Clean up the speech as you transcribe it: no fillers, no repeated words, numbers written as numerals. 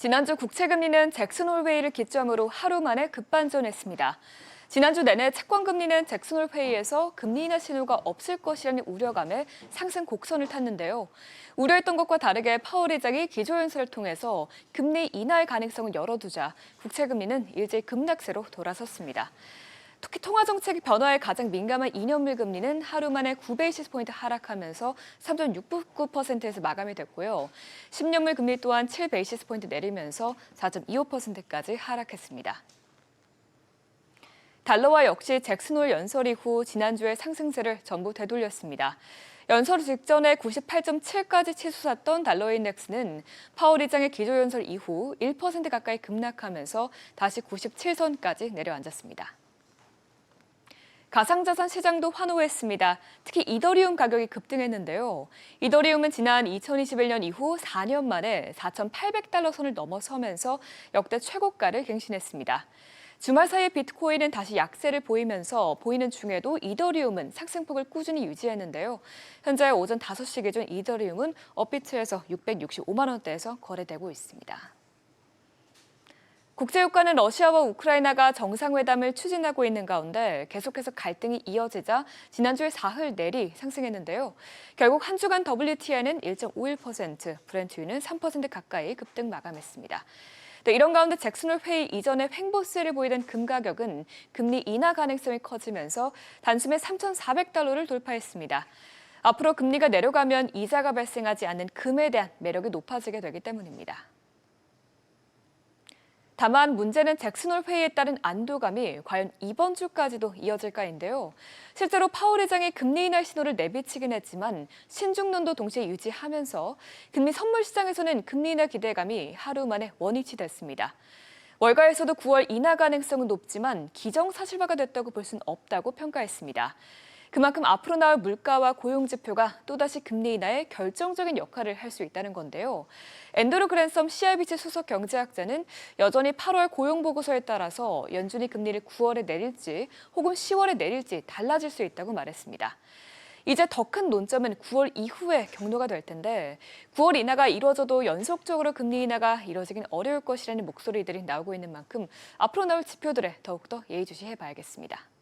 지난주 국채금리는 잭슨 홀 회의를 기점으로 하루 만에 급반전했습니다. 지난주 내내 채권금리는 잭슨 홀 회의에서 금리 인하 신호가 없을 것이라는 우려감에 상승 곡선을 탔는데요. 우려했던 것과 다르게 파월 의장이 기조연설을 통해서 금리 인하의 가능성을 열어두자 국채금리는 일제히 급락세로 돌아섰습니다. 특히 통화정책 변화에 가장 민감한 2년물 금리는 하루 만에 9베이시스포인트 하락하면서 3.69%에서 마감이 됐고요. 10년물 금리 또한 7베이시스포인트 내리면서 4.25%까지 하락했습니다. 달러와 역시 잭슨 홀 연설 이후 지난주에 상승세를 전부 되돌렸습니다. 연설 직전에 98.7까지 치솟았던 달러 인덱스는 파월 의장의 기조연설 이후 1% 가까이 급락하면서 다시 97선까지 내려앉았습니다. 가상자산 시장도 환호했습니다. 특히 이더리움 가격이 급등했는데요. 이더리움은 지난 2021년 이후 4년 만에 4,800달러 선을 넘어서면서 역대 최고가를 갱신했습니다. 주말 사이에 비트코인은 다시 약세를 보이면서 보이는 중에도 이더리움은 상승폭을 꾸준히 유지했는데요. 현재 오전 5시 기준 이더리움은 업비트에서 665만 원대에서 거래되고 있습니다. 국제유가는 러시아와 우크라이나가 정상회담을 추진하고 있는 가운데 계속해서 갈등이 이어지자 지난주에 사흘 내리 상승했는데요. 결국 한 주간 WTI는 1.51%, 브렌트유는 3% 가까이 급등 마감했습니다. 이런 가운데 잭슨 홀 회의 이전에 횡보세를 보이던 금 가격은 금리 인하 가능성이 커지면서 단숨에 3,400달러를 돌파했습니다. 앞으로 금리가 내려가면 이자가 발생하지 않는 금에 대한 매력이 높아지게 되기 때문입니다. 다만 문제는 잭슨 홀 회의에 따른 안도감이 과연 이번 주까지도 이어질까인데요. 실제로 파월 의장이 금리 인하 신호를 내비치긴 했지만 신중론도 동시에 유지하면서 금리 선물 시장에서는 금리 인하 기대감이 하루 만에 원위치 됐습니다. 월가에서도 9월 인하 가능성은 높지만 기정사실화가 됐다고 볼 수는 없다고 평가했습니다. 그만큼 앞으로 나올 물가와 고용 지표가 또다시 금리 인하에 결정적인 역할을 할 수 있다는 건데요. 앤드루 그랜섬 CIBC 수석 경제학자는 여전히 8월 고용 보고서에 따라서 연준이 금리를 9월에 내릴지 혹은 10월에 내릴지 달라질 수 있다고 말했습니다. 이제 더 큰 논점은 9월 이후의 경로가 될 텐데 9월 인하가 이루어져도 연속적으로 금리 인하가 이루어지긴 어려울 것이라는 목소리들이 나오고 있는 만큼 앞으로 나올 지표들에 더욱더 예의주시해봐야겠습니다.